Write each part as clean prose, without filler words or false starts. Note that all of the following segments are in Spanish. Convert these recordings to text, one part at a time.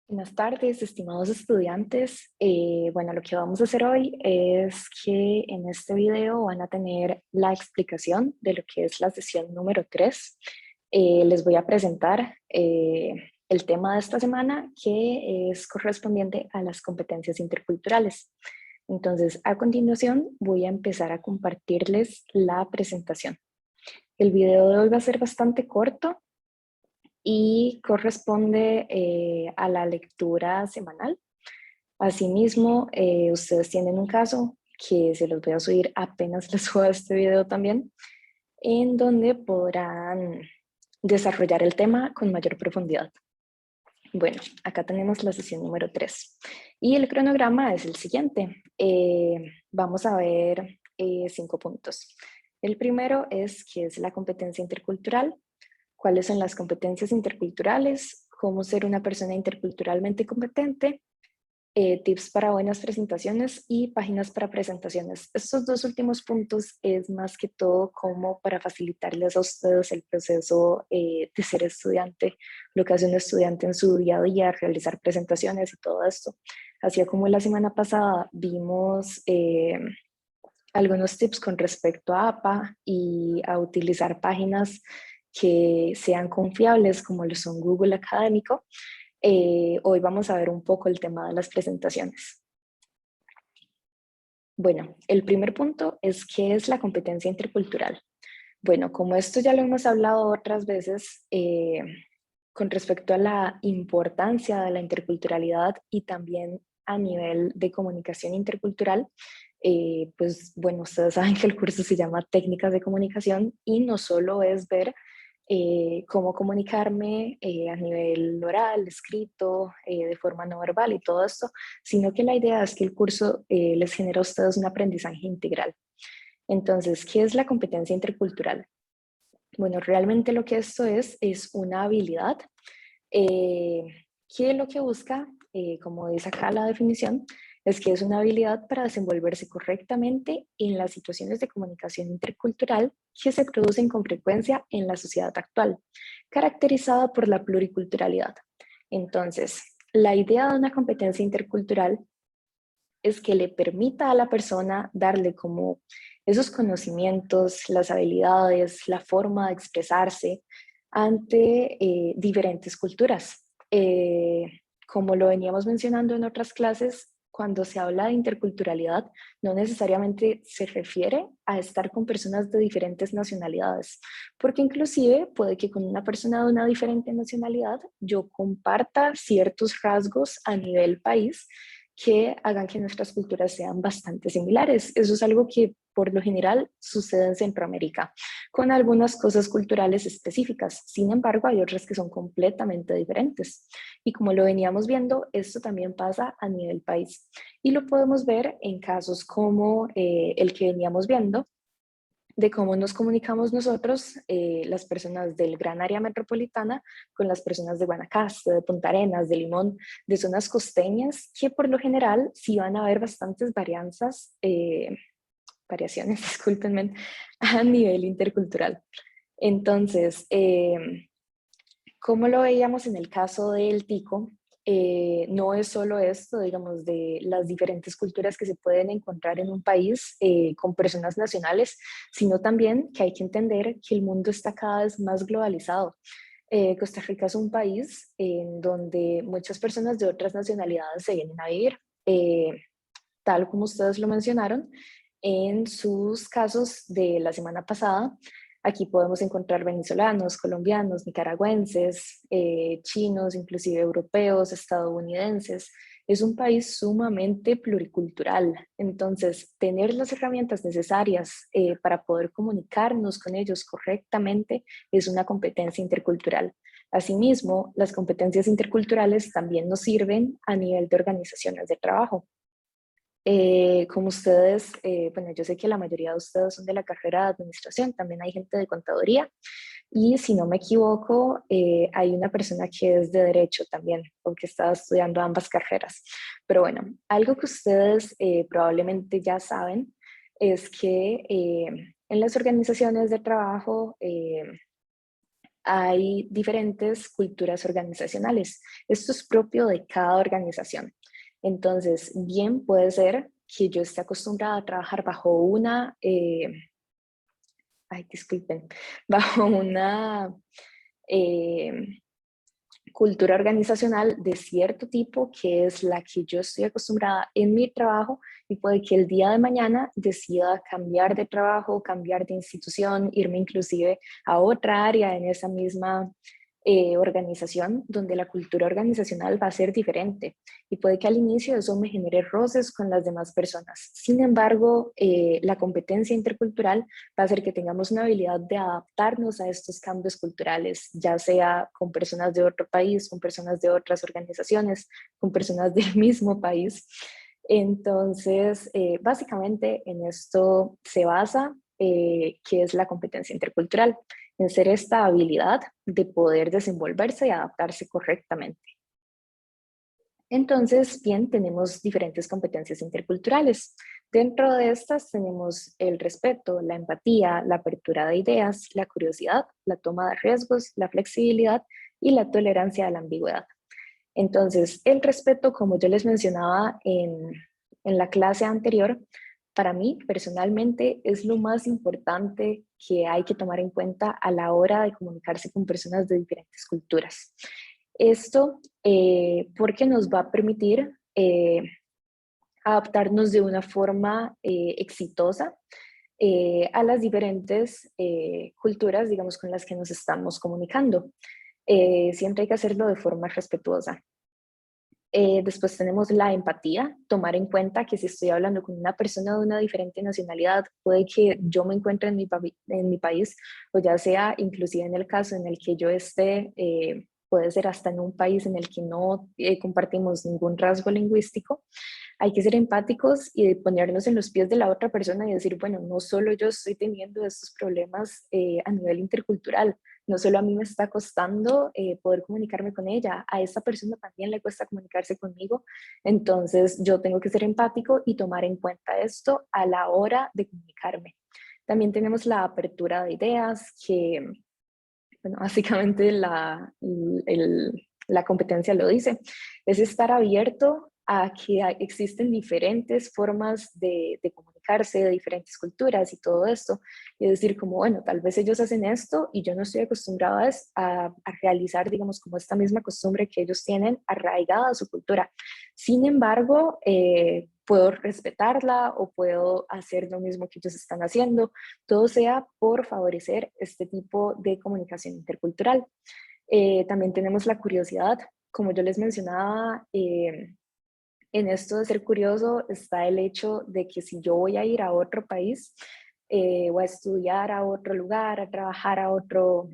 Buenas tardes, estimados estudiantes. Bueno, lo que vamos a hacer hoy es que en este video van a tener la explicación de lo que es la sesión número 3. Les voy a presentar el tema de esta semana, que es correspondiente a las competencias interculturales. Entonces, a continuación voy a empezar a compartirles la presentación. El video de hoy va a ser bastante corto y corresponde a la lectura semanal. Asimismo, ustedes tienen un caso que se los voy a subir apenas les suba este video también, en donde podrán desarrollar el tema con mayor profundidad. Bueno, acá tenemos la sesión número 3 y el cronograma es el siguiente. Vamos a ver 5 puntos. El primero es qué es la competencia intercultural, cuáles son las competencias interculturales, cómo ser una persona interculturalmente competente, tips para buenas presentaciones y páginas para presentaciones. Estos dos últimos puntos es más que todo como para facilitarles a ustedes el proceso de ser estudiante, lo que hace un estudiante en su día a día, realizar presentaciones y todo esto. Así como la semana pasada vimos algunos tips con respecto a APA y a utilizar páginas que sean confiables como lo son Google Académico. Hoy vamos a ver un poco el tema de las presentaciones. Bueno, el primer punto es qué es la competencia intercultural. Bueno, como esto ya lo hemos hablado otras veces, con respecto a la importancia de la interculturalidad y también a nivel de comunicación intercultural, pues bueno, ustedes saben que el curso se llama Técnicas de Comunicación y no solo es ver cómo comunicarme a nivel oral, escrito, de forma no verbal y todo esto, sino que la idea es que el curso les genera a ustedes un aprendizaje integral. Entonces, ¿qué es la competencia intercultural? Bueno, realmente lo que esto es una habilidad eh, que lo que busca, como dice acá la definición, es que es una habilidad para desenvolverse correctamente en las situaciones de comunicación intercultural que se producen con frecuencia en la sociedad actual, caracterizada por la pluriculturalidad. Entonces, la idea de una competencia intercultural es que le permita a la persona darle como esos conocimientos, las habilidades, la forma de expresarse ante diferentes culturas. Como lo veníamos mencionando en otras clases, cuando se habla de interculturalidad, no necesariamente se refiere a estar con personas de diferentes nacionalidades, porque inclusive puede que con una persona de una diferente nacionalidad yo comparta ciertos rasgos a nivel país que hagan que nuestras culturas sean bastante similares. Eso es algo que por lo general sucede en Centroamérica, con algunas cosas culturales específicas. Sin embargo, hay otras que son completamente diferentes. Y como lo veníamos viendo, esto también pasa a nivel país. Y lo podemos ver en casos como el que veníamos viendo, de cómo nos comunicamos nosotros, las personas del gran área metropolitana, con las personas de Guanacaste, de Punta Arenas, de Limón, de zonas costeñas, que por lo general sí van a haber bastantes variaciones, discúlpenme, a nivel intercultural. Entonces, como lo veíamos en el caso del tico, no es solo esto, digamos, de las diferentes culturas que se pueden encontrar en un país con personas nacionales, sino también que hay que entender que el mundo está cada vez más globalizado. Costa Rica es un país en donde muchas personas de otras nacionalidades se vienen a vivir, tal como ustedes lo mencionaron, en sus casos de la semana pasada. Aquí podemos encontrar venezolanos, colombianos, nicaragüenses, chinos, inclusive europeos, estadounidenses. Es un país sumamente pluricultural. Entonces, tener las herramientas necesarias para poder comunicarnos con ellos correctamente es una competencia intercultural. Asimismo, las competencias interculturales también nos sirven a nivel de organizaciones de trabajo. Como ustedes, bueno, yo sé que la mayoría de ustedes son de la carrera de administración, también hay gente de contaduría y si no me equivoco, hay una persona que es de derecho también, porque está estudiando ambas carreras. Pero bueno, algo que ustedes probablemente ya saben es que en las organizaciones de trabajo hay diferentes culturas organizacionales. Esto es propio de cada organización. Entonces, bien puede ser que yo esté acostumbrada a trabajar bajo una, disculpen, bajo una eh, cultura organizacional de cierto tipo, que es la que yo estoy acostumbrada en mi trabajo, y puede que el día de mañana decida cambiar de trabajo, cambiar de institución, irme inclusive a otra área en esa misma organización donde la cultura organizacional va a ser diferente, y puede que al inicio eso me genere roces con las demás personas. Sin embargo, la competencia intercultural va a hacer que tengamos una habilidad de adaptarnos a estos cambios culturales, ya sea con personas de otro país, con personas de otras organizaciones, con personas del mismo país. Entonces, básicamente en esto se basa qué es la competencia intercultural, en ser esta habilidad de poder desenvolverse y adaptarse correctamente. Entonces, bien, tenemos diferentes competencias interculturales. Dentro de estas tenemos el respeto, la empatía, la apertura de ideas, la curiosidad, la toma de riesgos, la flexibilidad y la tolerancia a la ambigüedad. Entonces, el respeto, como yo les mencionaba en la clase anterior, para mí personalmente es lo más importante que hay que tomar en cuenta a la hora de comunicarse con personas de diferentes culturas. Esto porque nos va a permitir adaptarnos de una forma exitosa a las diferentes culturas, digamos, con las que nos estamos comunicando. Siempre hay que hacerlo de forma respetuosa. Después tenemos la empatía, tomar en cuenta que si estoy hablando con una persona de una diferente nacionalidad, puede que yo me encuentre en mi país, o ya sea inclusive en el caso en el que yo esté, puede ser hasta en un país en el que no compartimos ningún rasgo lingüístico. Hay que ser empáticos y ponernos en los pies de la otra persona y decir, bueno, no solo yo estoy teniendo estos problemas a nivel intercultural, no solo a mí me está costando poder comunicarme con ella, a esa persona también le cuesta comunicarse conmigo, entonces yo tengo que ser empático y tomar en cuenta esto a la hora de comunicarme. También tenemos la apertura de ideas, que bueno, básicamente la competencia lo dice, es estar abierto a que existen diferentes formas de comunicarse, de diferentes culturas y todo esto, y decir como, bueno, tal vez ellos hacen esto y yo no estoy acostumbrada a realizar, digamos, como esta misma costumbre que ellos tienen arraigada a su cultura. Sin embargo, puedo respetarla o puedo hacer lo mismo que ellos están haciendo, todo sea por favorecer este tipo de comunicación intercultural. También tenemos la curiosidad, como yo les mencionaba, en esto de ser curioso está el hecho de que si yo voy a ir a otro país o a estudiar a otro lugar, a trabajar a otro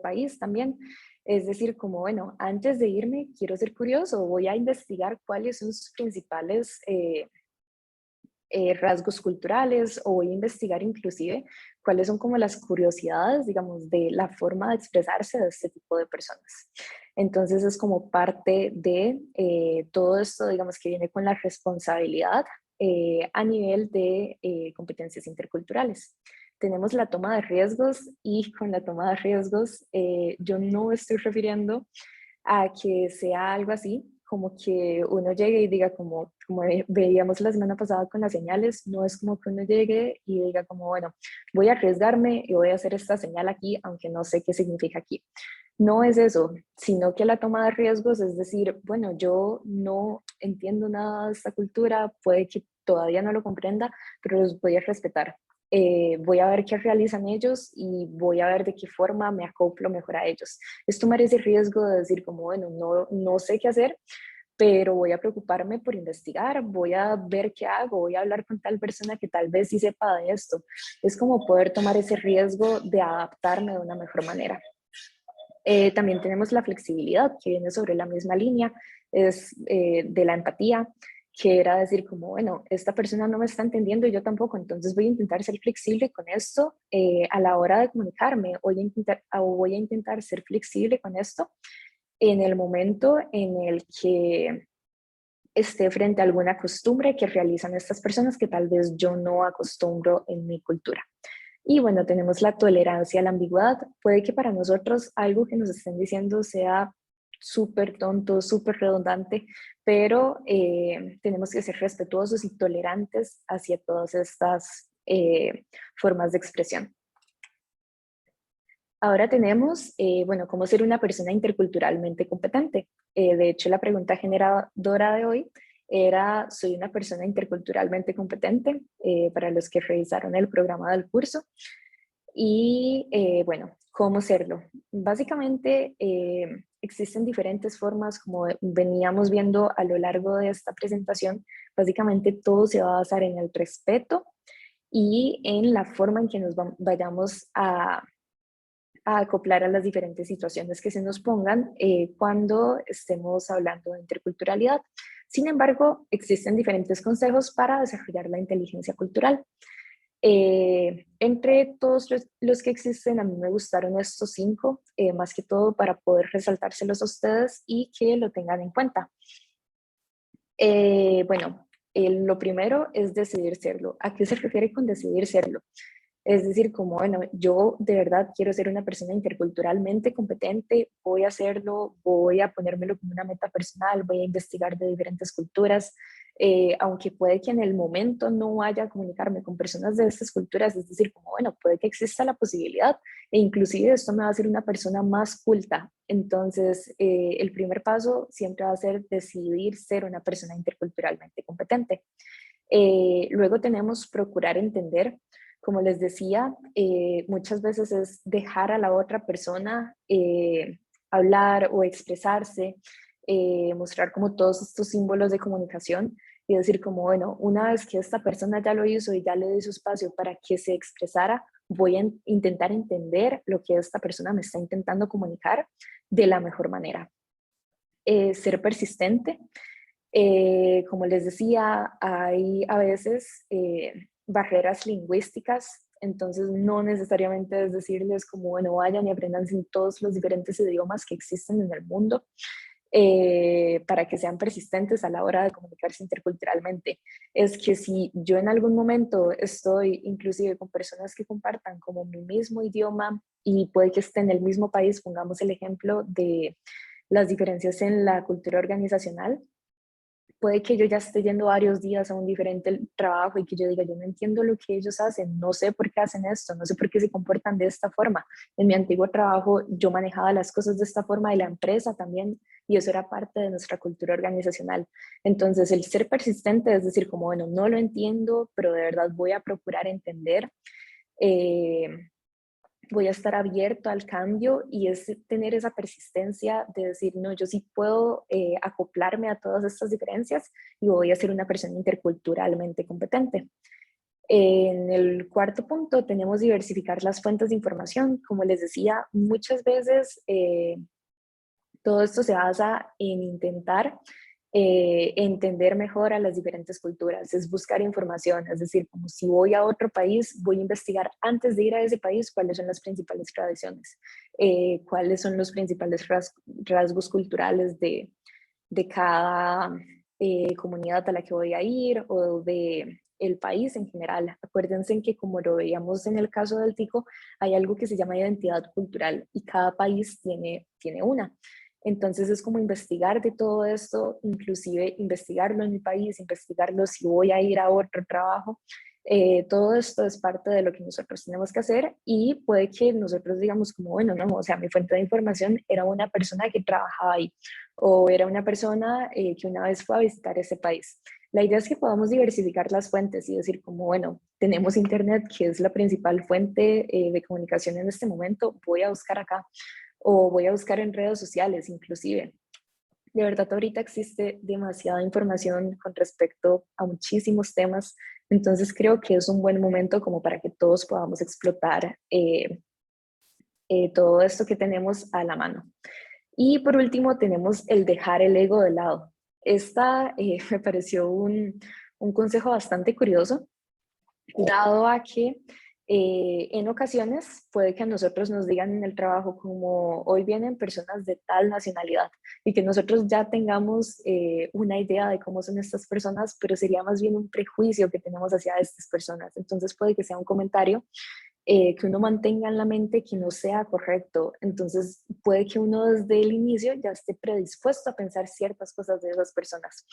país también, es decir, como bueno, antes de irme quiero ser curioso, voy a investigar cuáles son sus principales rasgos culturales, o voy a investigar inclusive cuáles son como las curiosidades, digamos, de la forma de expresarse de este tipo de personas. Entonces es como parte de todo esto, digamos, que viene con la responsabilidad a nivel de competencias interculturales. Tenemos la toma de riesgos, y con la toma de riesgos yo no me estoy refiriendo a que sea algo así, como que uno llegue y diga como veíamos la semana pasada con las señales, no es como que uno llegue y diga como, bueno, voy a arriesgarme y voy a hacer esta señal aquí, aunque no sé qué significa aquí. No es eso, sino que la toma de riesgos es decir, bueno, yo no entiendo nada de esta cultura, puede que todavía no lo comprenda, pero los voy a respetar. Voy a ver qué realizan ellos y voy a ver de qué forma me acoplo mejor a ellos. Es tomar ese riesgo de decir como, bueno, no sé qué hacer, pero voy a preocuparme por investigar, voy a ver qué hago, voy a hablar con tal persona que tal vez sí sepa de esto. Es como poder tomar ese riesgo de adaptarme de una mejor manera. También tenemos la flexibilidad, que viene sobre la misma línea, es de la empatía, que era decir como, bueno, esta persona no me está entendiendo y yo tampoco, entonces voy a intentar ser flexible con esto a la hora de comunicarme, voy a intentar ser flexible con esto en el momento en el que esté frente a alguna costumbre que realizan estas personas que tal vez yo no acostumbro en mi cultura. Y bueno, tenemos la tolerancia a la ambigüedad. Puede que para nosotros algo que nos estén diciendo sea súper tonto, súper redundante, pero tenemos que ser respetuosos y tolerantes hacia todas estas formas de expresión. Ahora tenemos, bueno, cómo ser una persona interculturalmente competente. De hecho, la pregunta generadora de hoy era, ¿soy una persona interculturalmente competente? Para los que revisaron el programa del curso. Y bueno, ¿cómo serlo? Básicamente existen diferentes formas, como veníamos viendo a lo largo de esta presentación. Básicamente todo se va a basar en el respeto y en la forma en que nos vayamos a acoplar a las diferentes situaciones que se nos pongan cuando estemos hablando de interculturalidad. Sin embargo, existen diferentes consejos para desarrollar la inteligencia cultural. Entre todos los que existen, a mí me gustaron estos 5, más que todo para poder resaltárselos a ustedes y que lo tengan en cuenta. Bueno, lo primero es decidir serlo. ¿A qué se refiere con decidir serlo? Es decir, como, bueno, yo de verdad quiero ser una persona interculturalmente competente, voy a hacerlo, voy a ponérmelo como una meta personal, voy a investigar de diferentes culturas, aunque puede que en el momento no vaya a comunicarme con personas de estas culturas, es decir, como, bueno, puede que exista la posibilidad e inclusive esto me va a hacer una persona más culta. Entonces, el primer paso siempre va a ser decidir ser una persona interculturalmente competente. Luego tenemos procurar entender. Como les decía, muchas veces es dejar a la otra persona hablar o expresarse, mostrar como todos estos símbolos de comunicación y decir como, bueno, una vez que esta persona ya lo hizo y ya le di su espacio para que se expresara, voy a intentar entender lo que esta persona me está intentando comunicar de la mejor manera. Ser persistente. Como les decía, hay a veces barreras lingüísticas, entonces no necesariamente es decirles como, bueno, vayan y aprendan todos los diferentes idiomas que existen en el mundo para que sean persistentes a la hora de comunicarse interculturalmente. Es que si yo en algún momento estoy inclusive con personas que compartan como mi mismo idioma y puede que esté en el mismo país, pongamos el ejemplo de las diferencias en la cultura organizacional, puede que yo ya esté yendo varios días a un diferente trabajo y que yo diga, yo no entiendo lo que ellos hacen, no sé por qué hacen esto, no sé por qué se comportan de esta forma. En mi antiguo trabajo yo manejaba las cosas de esta forma y la empresa también, y eso era parte de nuestra cultura organizacional. Entonces, el ser persistente es decir, como, bueno, no lo entiendo, pero de verdad voy a procurar entender. Eh, Voy a estar abierto al cambio y es tener esa persistencia de decir, no, yo sí puedo acoplarme a todas estas diferencias y voy a ser una persona interculturalmente competente. En el cuarto punto tenemos diversificar las fuentes de información. Como les decía, muchas veces todo esto se basa en intentar entender mejor a las diferentes culturas, es buscar información, es decir, como si voy a otro país, voy a investigar antes de ir a ese país cuáles son las principales tradiciones, cuáles son los principales rasgos culturales de cada comunidad a la que voy a ir o de el país en general. Acuérdense en que como lo veíamos en el caso del tico, hay algo que se llama identidad cultural y cada país tiene una. Entonces es como investigar de todo esto, inclusive investigarlo en mi país, investigarlo si voy a ir a otro trabajo. Todo esto es parte de lo que nosotros tenemos que hacer y puede que nosotros digamos como, bueno, no, o sea, mi fuente de información era una persona que trabajaba ahí o era una persona que una vez fue a visitar ese país. La idea es que podamos diversificar las fuentes y decir como, bueno, tenemos Internet, que es la principal fuente de comunicación en este momento, voy a buscar acá o voy a buscar en redes sociales inclusive. De verdad, ahorita existe demasiada información con respecto a muchísimos temas, entonces creo que es un buen momento como para que todos podamos explotar todo esto que tenemos a la mano. Y por último tenemos el dejar el ego de lado. Esta me pareció un consejo bastante curioso, dado a que en ocasiones puede que a nosotros nos digan en el trabajo como hoy vienen personas de tal nacionalidad y que nosotros ya tengamos una idea de cómo son estas personas, pero sería más bien un prejuicio que tenemos hacia estas personas. Entonces puede que sea un comentario que uno mantenga en la mente que no sea correcto. Entonces puede que uno desde el inicio ya esté predispuesto a pensar ciertas cosas de esas personas.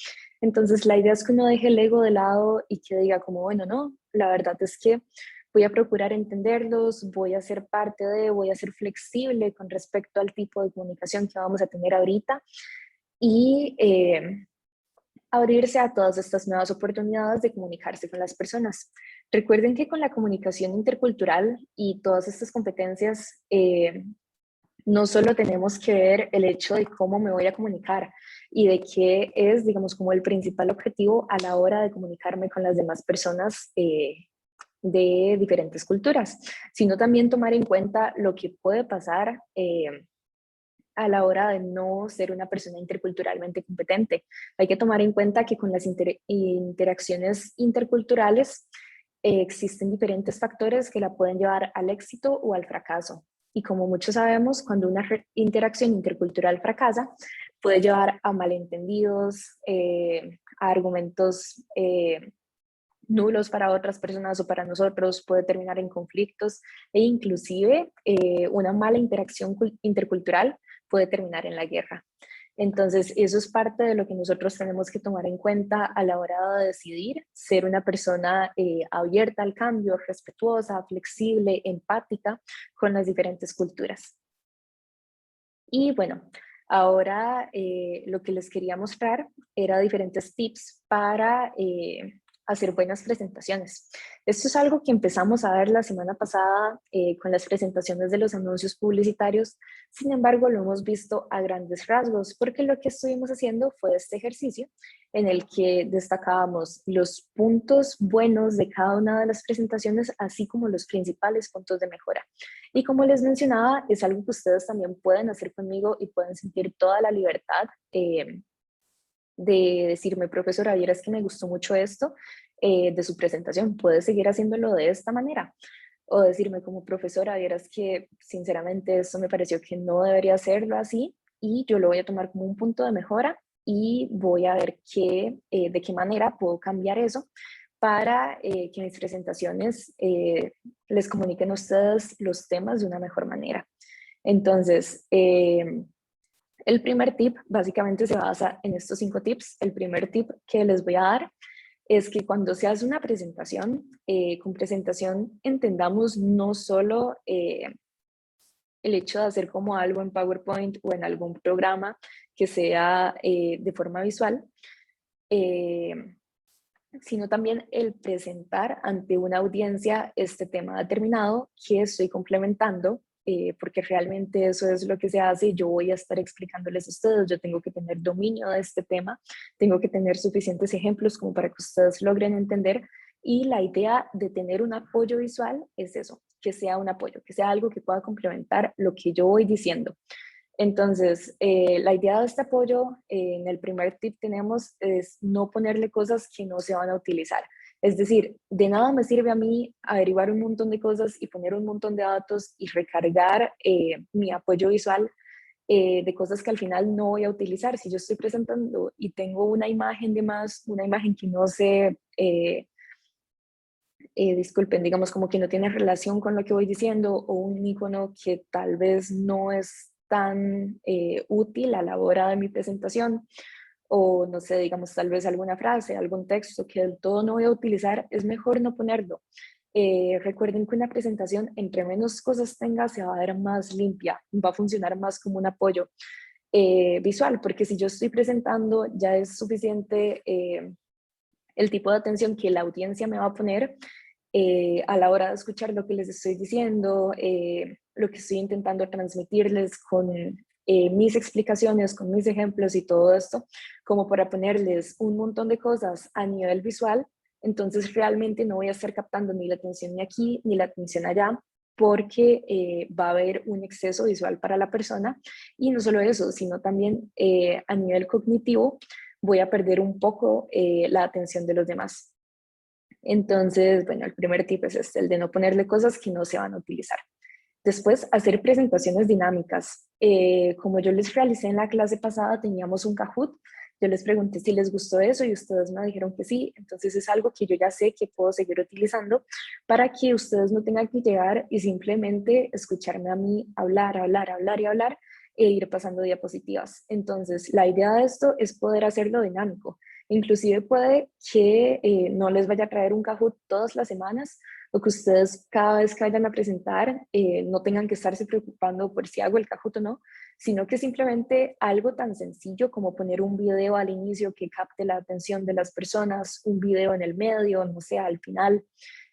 Entonces la idea es que uno deje el ego de lado y que diga como, bueno, no, la verdad es que voy a procurar entenderlos, voy a ser parte de, voy a ser flexible con respecto al tipo de comunicación que vamos a tener ahorita y abrirse a todas estas nuevas oportunidades de comunicarse con las personas. Recuerden que con la comunicación intercultural y todas estas competencias, no solo tenemos que ver el hecho de cómo me voy a comunicar y de qué es, digamos, como el principal objetivo a la hora de comunicarme con las demás personas de diferentes culturas, sino también tomar en cuenta lo que puede pasar a la hora de no ser una persona interculturalmente competente. Hay que tomar en cuenta que con las interacciones interculturales existen diferentes factores que la pueden llevar al éxito o al fracaso. Y como muchos sabemos, cuando una interacción intercultural fracasa, puede llevar a malentendidos, a argumentos nulos para otras personas o para nosotros, puede terminar en conflictos e inclusive una mala interacción intercultural puede terminar en la guerra. Entonces, eso es parte de lo que nosotros tenemos que tomar en cuenta a la hora de decidir ser una persona abierta al cambio, respetuosa, flexible, empática con las diferentes culturas. Y bueno, ahora lo que les quería mostrar era diferentes tips para hacer buenas presentaciones. Esto es algo que empezamos a ver la semana pasada con las presentaciones de los anuncios publicitarios. Sin embargo, lo hemos visto a grandes rasgos porque lo que estuvimos haciendo fue este ejercicio en el que destacábamos los puntos buenos de cada una de las presentaciones, así como los principales puntos de mejora. Y como les mencionaba, es algo que ustedes también pueden hacer conmigo y pueden sentir toda la libertad de decirme, profesora, vieras que me gustó mucho esto de su presentación, ¿puede seguir haciéndolo de esta manera? O decirme como profesora, vieras que sinceramente esto me pareció que no debería hacerlo así y yo lo voy a tomar como un punto de mejora y voy a ver de qué manera puedo cambiar eso para que mis presentaciones les comuniquen a ustedes los temas de una mejor manera. Entonces, el primer tip básicamente se basa en estos 5 tips. El primer tip que les voy a dar es que cuando se hace una presentación, con presentación entendamos no solo el hecho de hacer como algo en PowerPoint o en algún programa que sea de forma visual, sino también el presentar ante una audiencia este tema determinado que estoy complementando, porque realmente eso es lo que se hace. Yo voy a estar explicándoles a ustedes, yo tengo que tener dominio de este tema, tengo que tener suficientes ejemplos como para que ustedes logren entender, y la idea de tener un apoyo visual es eso, que sea un apoyo, que sea algo que pueda complementar lo que yo voy diciendo. Entonces, la idea de este apoyo, en el primer tip tenemos, es no ponerle cosas que no se van a utilizar. Es decir, de nada me sirve a mí averiguar un montón de cosas y poner un montón de datos y recargar mi apoyo visual de cosas que al final no voy a utilizar. Si yo estoy presentando y tengo una imagen de más, una imagen que no se, disculpen, digamos como que no tiene relación con lo que voy diciendo, o un icono que tal vez no es tan útil a la hora de mi presentación, o no sé, digamos tal vez alguna frase, algún texto que del todo no voy a utilizar, es mejor no ponerlo. Recuerden que una presentación, entre menos cosas tenga, se va a ver más limpia, va a funcionar más como un apoyo visual, porque si yo estoy presentando ya es suficiente el tipo de atención que la audiencia me va a poner a la hora de escuchar lo que les estoy diciendo, lo que estoy intentando transmitirles con mis explicaciones, con mis ejemplos y todo esto, como para ponerles un montón de cosas a nivel visual. Entonces realmente no voy a estar captando ni la atención ni aquí ni la atención allá, porque va a haber un exceso visual para la persona. Y no solo eso, sino también a nivel cognitivo voy a perder un poco la atención de los demás. Entonces, bueno, el primer tip es este, el de no ponerle cosas que no se van a utilizar. Después, hacer presentaciones dinámicas. Como yo les realicé en la clase pasada, teníamos un Kahoot Yo les pregunté si les gustó eso y ustedes me dijeron que sí, entonces es algo que yo ya sé que puedo seguir utilizando para que ustedes no tengan que llegar y simplemente escucharme a mí hablar, hablar, hablar y hablar e ir pasando diapositivas. Entonces, la idea de esto es poder hacerlo dinámico. Inclusive puede que no les vaya a traer un Kahoot todas las semanas, o que ustedes cada vez que vayan a presentar no tengan que estarse preocupando por si hago el Kahoot o no, sino que simplemente algo tan sencillo como poner un video al inicio que capte la atención de las personas, un video en el medio, no sé, al final.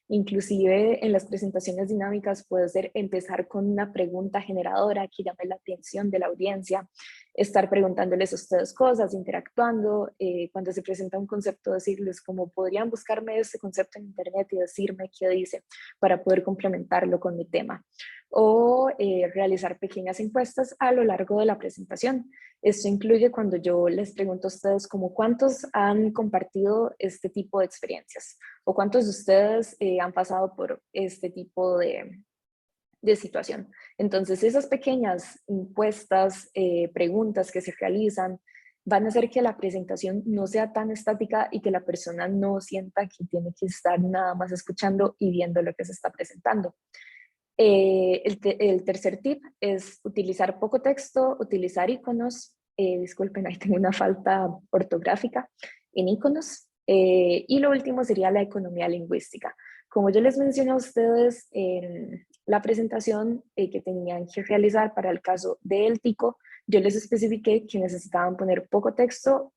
Inclusive en las presentaciones dinámicas puede ser empezar con una pregunta generadora que llame la atención de la audiencia, estar preguntándoles a ustedes cosas, interactuando, cuando se presenta un concepto decirles como podrían buscarme este concepto en internet y decirme qué dice para poder complementarlo con mi tema. O realizar pequeñas encuestas a lo largo de la presentación. Esto incluye cuando yo les pregunto a ustedes como cuántos han compartido este tipo de experiencias o cuántos de ustedes han pasado por este tipo de situación. Entonces, esas pequeñas encuestas, preguntas que se realizan, van a hacer que la presentación no sea tan estática y que la persona no sienta que tiene que estar nada más escuchando y viendo lo que se está presentando. El tercer tip es utilizar poco texto, utilizar iconos. Disculpen, ahí tengo una falta ortográfica en iconos. Y lo último sería la economía lingüística. Como yo les mencioné a ustedes en la presentación que tenían que realizar para el caso del tico, yo les especifiqué que necesitaban poner poco texto,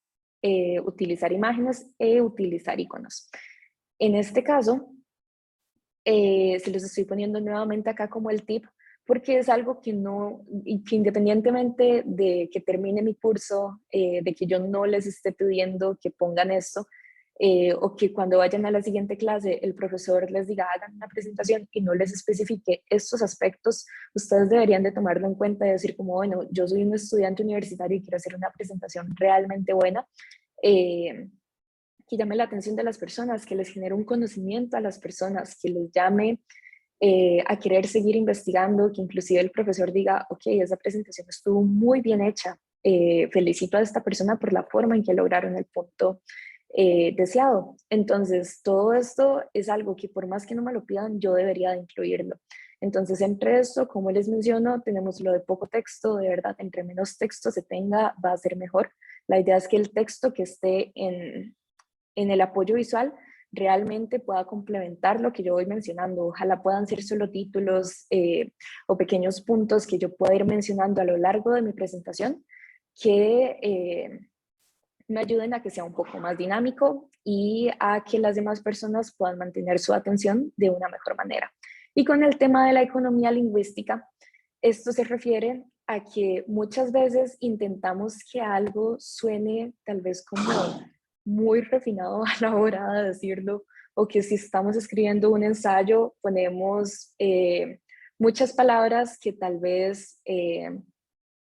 utilizar imágenes e utilizar iconos. En este caso, se los estoy poniendo nuevamente acá como el tip, porque es algo que no, y que independientemente de que termine mi curso, de que yo no les esté pidiendo que pongan esto, o que cuando vayan a la siguiente clase el profesor les diga hagan una presentación y no les especifique estos aspectos, ustedes deberían de tomarlo en cuenta y decir como, bueno, yo soy un estudiante universitario y quiero hacer una presentación realmente buena, que llame la atención de las personas, que les genere un conocimiento a las personas, que les llame a querer seguir investigando, que inclusive el profesor diga, ok, esa presentación estuvo muy bien hecha, felicito a esta persona por la forma en que lograron el punto deseado. Entonces, todo esto es algo que por más que no me lo pidan, yo debería de incluirlo. Entonces, entre esto, como les menciono, tenemos lo de poco texto, de verdad, entre menos texto se tenga, va a ser mejor. La idea es que el texto que esté en el apoyo visual realmente pueda complementar lo que yo voy mencionando. Ojalá puedan ser solo títulos o pequeños puntos que yo pueda ir mencionando a lo largo de mi presentación que me ayuden a que sea un poco más dinámico y a que las demás personas puedan mantener su atención de una mejor manera. Y con el tema de la economía lingüística, esto se refiere a que muchas veces intentamos que algo suene tal vez como muy refinado a la hora de decirlo, o que si estamos escribiendo un ensayo ponemos muchas palabras que tal vez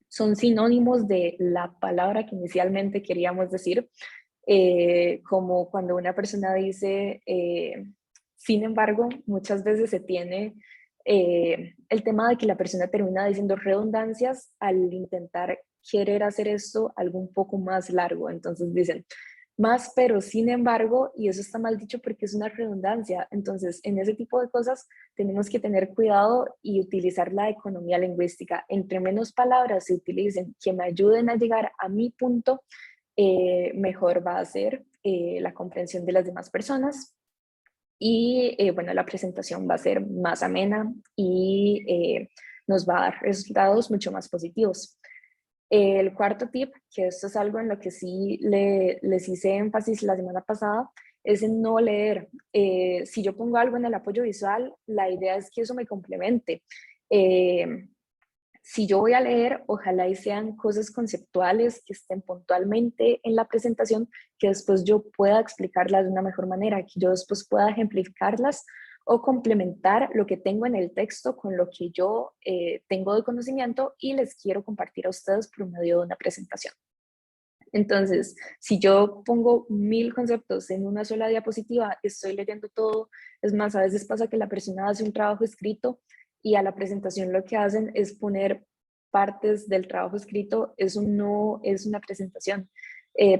son sinónimos de la palabra que inicialmente queríamos decir, como cuando una persona dice, sin embargo, muchas veces se tiene el tema de que la persona termina diciendo redundancias al intentar querer hacer esto algo un poco más largo. Entonces dicen, más, pero sin embargo, y eso está mal dicho porque es una redundancia. Entonces, en ese tipo de cosas tenemos que tener cuidado y utilizar la economía lingüística. Entre menos palabras se utilicen que me ayuden a llegar a mi punto, mejor va a ser la comprensión de las demás personas y bueno, la presentación va a ser más amena y nos va a dar resultados mucho más positivos. El cuarto tip, que esto es algo en lo que sí les hice énfasis la semana pasada, es en no leer. Si yo pongo algo en el apoyo visual, la idea es que eso me complemente. Eh, si yo voy a leer, ojalá y sean cosas conceptuales que estén puntualmente en la presentación, que después yo pueda explicarlas de una mejor manera, que yo después pueda ejemplificarlas o complementar lo que tengo en el texto con lo que yo tengo de conocimiento y les quiero compartir a ustedes por medio de una presentación. Entonces, si yo pongo 1000 conceptos en una sola diapositiva, estoy leyendo todo. Es más, a veces pasa que la persona hace un trabajo escrito y a la presentación lo que hacen es poner partes del trabajo escrito. Eso no es una presentación.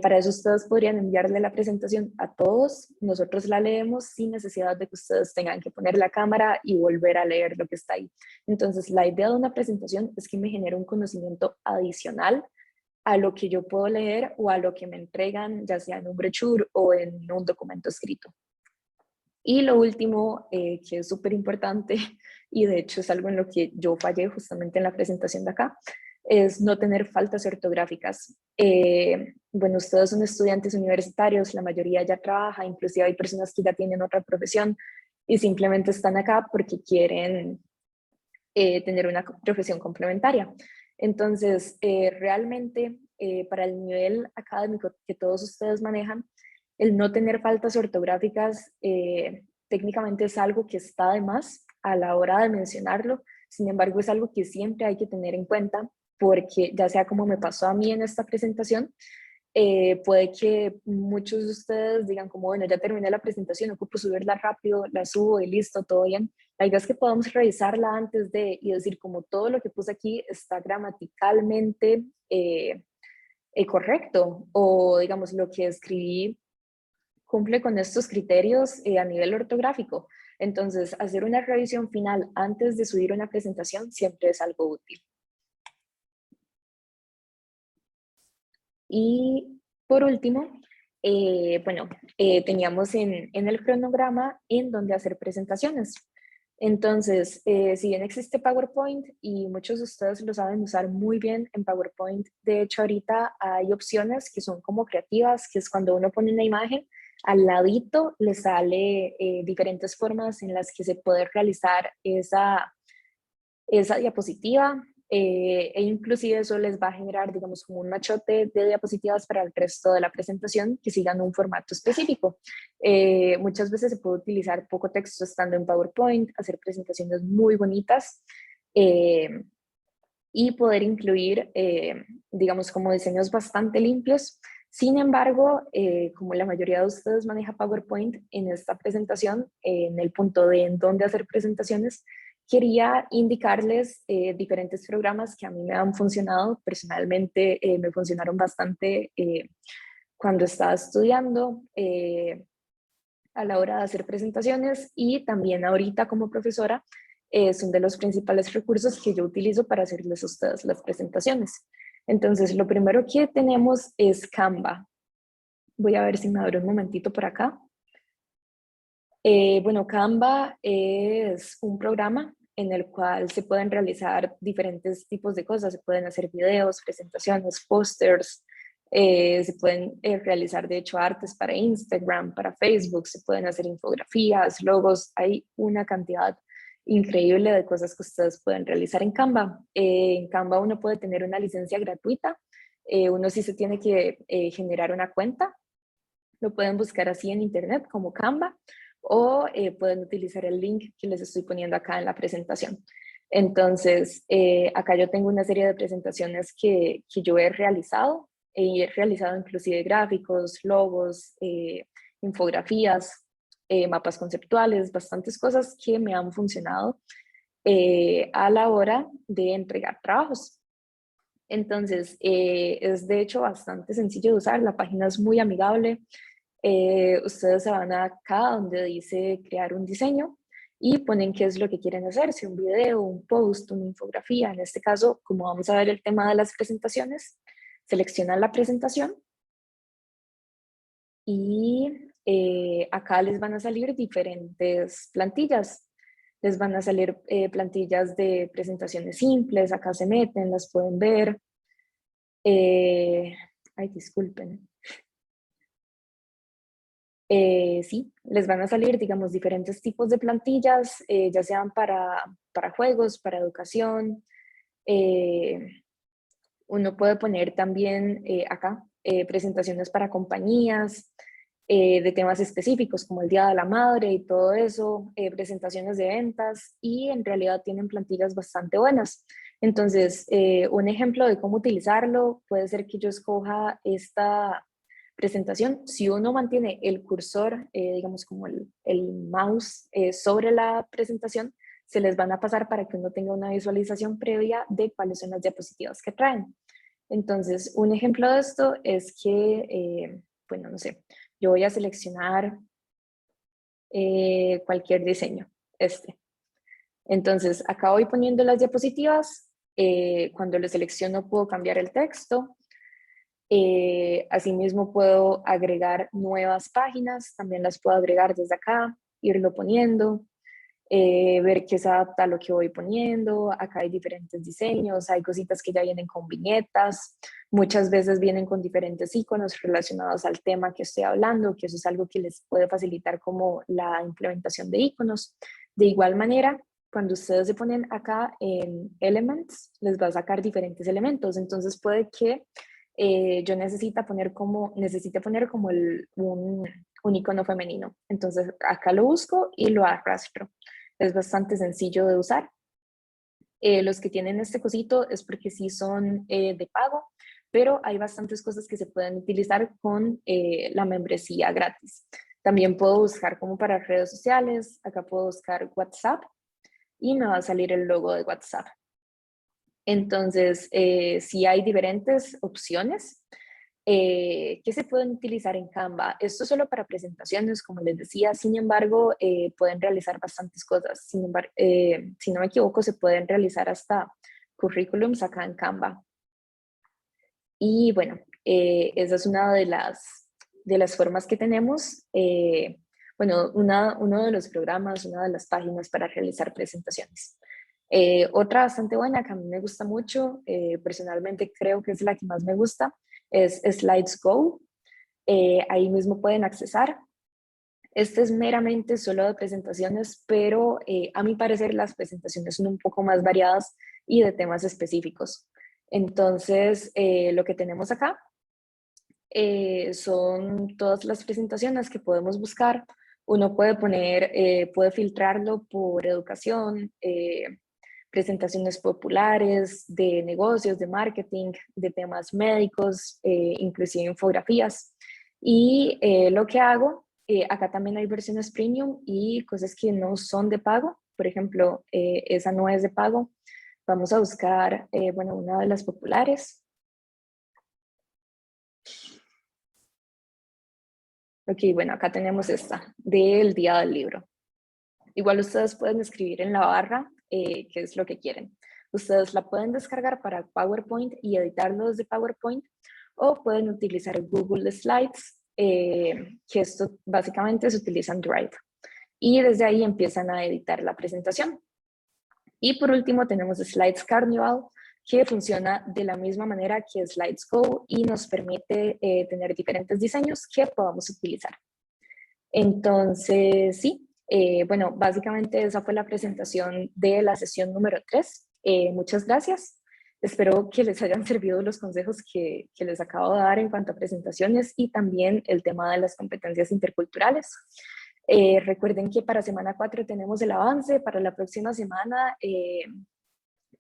Para eso ustedes podrían enviarle la presentación a todos, nosotros la leemos sin necesidad de que ustedes tengan que poner la cámara y volver a leer lo que está ahí. Entonces, la idea de una presentación es que me genere un conocimiento adicional a lo que yo puedo leer o a lo que me entregan, ya sea en un brochure o en un documento escrito. Y lo último, que es súper importante, y de hecho es algo en lo que yo fallé justamente en la presentación de acá, es no tener faltas ortográficas. Bueno, ustedes son estudiantes universitarios, la mayoría ya trabaja, inclusive hay personas que ya tienen otra profesión y simplemente están acá porque quieren tener una profesión complementaria. Entonces, realmente, para el nivel académico que todos ustedes manejan, el no tener faltas ortográficas técnicamente es algo que está de más a la hora de mencionarlo. Sin embargo, es algo que siempre hay que tener en cuenta porque ya sea como me pasó a mí en esta presentación, puede que muchos de ustedes digan como, bueno, ya terminé la presentación, ocupo subirla rápido, la subo y listo, todo bien. La idea es que podamos revisarla antes de y decir como todo lo que puse aquí está gramaticalmente correcto o digamos lo que escribí cumple con estos criterios a nivel ortográfico. Entonces, hacer una revisión final antes de subir una presentación siempre es algo útil. Y por último, bueno, teníamos en el cronograma en donde hacer presentaciones. Entonces, si bien existe PowerPoint y muchos de ustedes lo saben usar muy bien en PowerPoint, de hecho ahorita hay opciones que son como creativas, que es cuando uno pone una imagen, al ladito le sale diferentes formas en las que se puede realizar esa diapositiva e inclusive eso les va a generar, digamos, como un machote de diapositivas para el resto de la presentación que sigan un formato específico. Muchas veces se puede utilizar poco texto estando en PowerPoint, hacer presentaciones muy bonitas y poder incluir, digamos, como diseños bastante limpios. Sin embargo, como la mayoría de ustedes maneja PowerPoint en esta presentación, en el punto de en dónde hacer presentaciones, quería indicarles diferentes programas que a mí me han funcionado. Personalmente me funcionaron bastante cuando estaba estudiando a la hora de hacer presentaciones y también ahorita como profesora son de los principales recursos que yo utilizo para hacerles a ustedes las presentaciones. Entonces, lo primero que tenemos es Canva. Voy a ver si me abre un momentito por acá. Bueno, Canva es un programa en el cual se pueden realizar diferentes tipos de cosas. Se pueden hacer videos, presentaciones, pósters, se pueden realizar, de hecho, artes para Instagram, para Facebook, se pueden hacer infografías, logos. Hay una cantidad increíble de cosas que ustedes pueden realizar en Canva. En Canva uno puede tener una licencia gratuita. Uno sí se tiene que generar una cuenta. Lo pueden buscar así en internet como Canva o pueden utilizar el link que les estoy poniendo acá en la presentación. Entonces, acá yo tengo una serie de presentaciones que yo he realizado. He realizado inclusive gráficos, logos, infografías, mapas conceptuales, bastantes cosas que me han funcionado a la hora de entregar trabajos. Entonces, es de hecho bastante sencillo de usar, la página es muy amigable. Ustedes se van acá donde dice crear un diseño y ponen qué es lo que quieren hacer, si un video, un post, una infografía. En este caso, como vamos a ver el tema de las presentaciones, seleccionan la presentación y acá les van a salir diferentes plantillas. Les van a salir plantillas de presentaciones simples, acá se meten, las pueden ver. Ay, disculpen. Sí, les van a salir, digamos, diferentes tipos de plantillas, ya sean para juegos, para educación. eh, Uno puede poner también acá presentaciones para compañías de temas específicos como el Día de la Madre y todo eso, presentaciones de ventas y en realidad tienen plantillas bastante buenas. Entonces, un ejemplo de cómo utilizarlo puede ser que yo escoja esta presentación. Si uno mantiene el cursor, digamos como el mouse sobre la presentación, se les van a pasar para que uno tenga una visualización previa de cuáles son las diapositivas que traen. Entonces, un ejemplo de esto es que, bueno, no sé, yo voy a seleccionar cualquier diseño, este. Entonces, acá voy poniendo las diapositivas. Cuando lo selecciono puedo cambiar el texto. Asimismo puedo agregar nuevas páginas, también las puedo agregar desde acá, irlo poniendo, ver qué se adapta a lo que voy poniendo. Acá hay diferentes diseños, hay cositas que ya vienen con viñetas, muchas veces vienen con diferentes iconos relacionados al tema que estoy hablando, que eso es algo que les puede facilitar como la implementación de iconos. De igual manera, cuando ustedes se ponen acá en Elements, les va a sacar diferentes elementos, entonces puede que yo necesite poner como un icono femenino. Entonces acá lo busco y lo arrastro. Es bastante sencillo de usar. Los que tienen este cosito es porque sí son de pago, pero hay bastantes cosas que se pueden utilizar con la membresía gratis. También puedo buscar como para redes sociales. Acá puedo buscar WhatsApp y me va a salir el logo de WhatsApp. Entonces, sí hay diferentes opciones que se pueden utilizar en Canva. Esto solo para presentaciones, como les decía. Sin embargo, pueden realizar bastantes cosas. Sin embargo, si no me equivoco, se pueden realizar hasta currículums acá en Canva. Y bueno, esa es una de las formas que tenemos. Bueno, uno de los programas, una de las páginas para realizar presentaciones. Otra bastante buena que a mí me gusta mucho, personalmente creo que es la que más me gusta, es Slides Go. Ahí mismo pueden accesar. Este es meramente solo de presentaciones, pero a mi parecer las presentaciones son un poco más variadas y de temas específicos. Entonces, lo que tenemos acá son todas las presentaciones que podemos buscar. Uno puede poner, puede filtrarlo por educación, presentaciones populares, de negocios, de marketing, de temas médicos, inclusive infografías. Y lo que hago, acá también hay versiones premium y cosas que no son de pago. Por ejemplo, esa no es de pago. Vamos a buscar, bueno, una de las populares. Ok, bueno, acá tenemos esta, del Día del Libro. Igual ustedes pueden escribir en la barra qué es lo que quieren. Ustedes la pueden descargar para PowerPoint y editarlo desde PowerPoint, o pueden utilizar Google Slides, que esto básicamente se utiliza en Drive. Y desde ahí empiezan a editar la presentación. Y por último tenemos Slides Carnival, que funciona de la misma manera que Slides Go y nos permite tener diferentes diseños que podamos utilizar. Entonces, sí, bueno, básicamente esa fue la presentación de la sesión número 3. Muchas gracias. Espero que les hayan servido los consejos que les acabo de dar en cuanto a presentaciones y también el tema de las competencias interculturales. Recuerden que para semana 4 tenemos el avance. Para la próxima semana,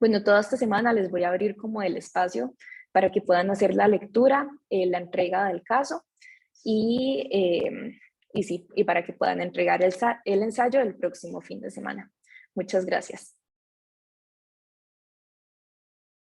bueno, toda esta semana les voy a abrir como el espacio para que puedan hacer la lectura, la entrega del caso y sí, y para que puedan entregar el ensayo el próximo fin de semana. Muchas gracias.